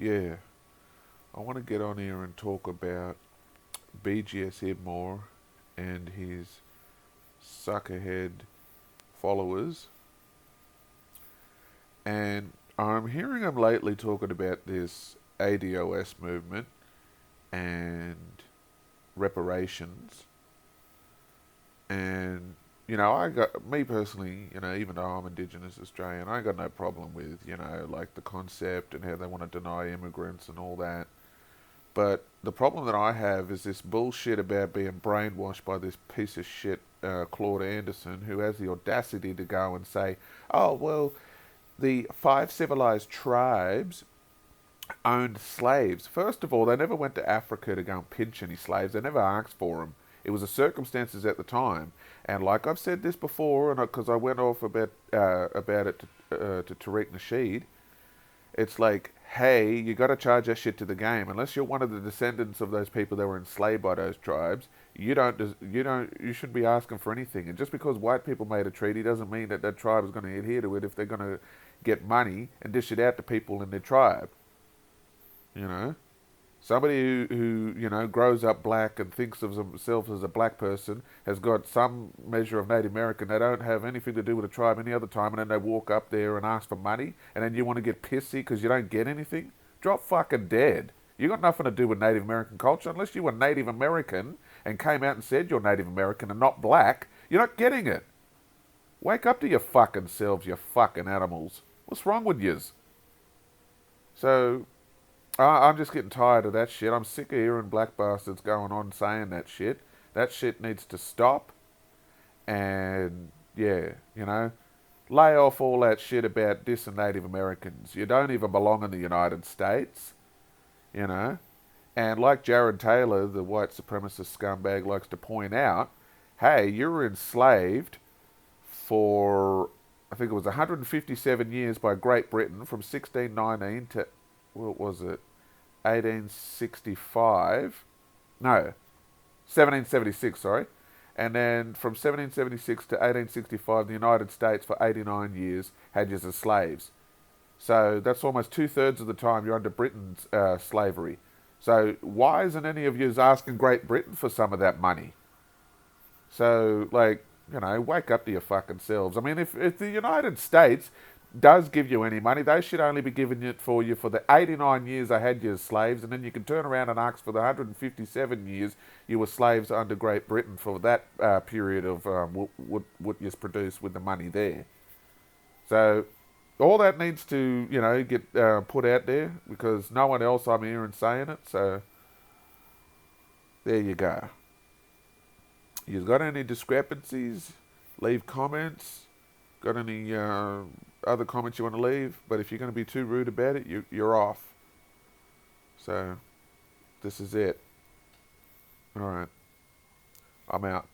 yeah, I want to get on here and talk about BGS ibmor and his suckerhead followers. And I'm hearing him lately talking about this ADOS movement and reparations. And, I got, me personally, even though I'm Indigenous Australian, I got no problem with, like the concept and how they want to deny immigrants and all that. But the problem that I have is this bullshit about being brainwashed by this piece of shit, Claude Anderson, who has the audacity to go and say, oh, well, the five civilized tribes owned slaves. First of all, they never went to Africa to go and pinch any slaves. They never asked for them. It was the circumstances at the time. And like I've said this before, and because I went off about it to Tariq Nasheed, it's like, hey, you got to charge that shit to the game. Unless you're one of the descendants of those people that were enslaved by those tribes, you shouldn't be asking for anything. And just because white people made a treaty doesn't mean that that tribe is going to adhere to it if they're going to get money and dish it out to people in their tribe. You know, somebody who grows up black and thinks of themselves as a black person has got some measure of Native American. They don't have anything to do with a tribe any other time, and then they walk up there and ask for money, and then you want to get pissy because you don't get anything. Drop fucking dead. You got nothing to do with Native American culture unless you were Native American and came out and said you're Native American and not black. You're not getting it. Wake up to your fucking selves, you fucking animals. What's wrong with yous? So I'm just getting tired of that shit. I'm sick of hearing black bastards going on saying that shit. That shit needs to stop. And yeah, lay off all that shit about dissing Native Americans. You don't even belong in the United States, you know. And like Jared Taylor, the white supremacist scumbag, likes to point out, hey, you were enslaved for, I think it was 157 years by Great Britain from 1619 to, what was it, 1865? No, 1776, sorry. And then from 1776 to 1865, the United States for 89 years had you as slaves. So that's almost 2/3 of the time you're under Britain's slavery. So why isn't any of you asking Great Britain for some of that money? So, wake up to your fucking selves. I mean, if the United States does give you any money, they should only be giving it for you for the 89 years they had you as slaves, and then you can turn around and ask for the 157 years you were slaves under Great Britain for that period of what you produced with the money there. So all that needs to, get put out there because no one else I'm hearing saying it. So there you go. You've got any discrepancies? Leave comments. Got any other comments you want to leave? But if you're going to be too rude about it, you're off. So this is it. All right. I'm out.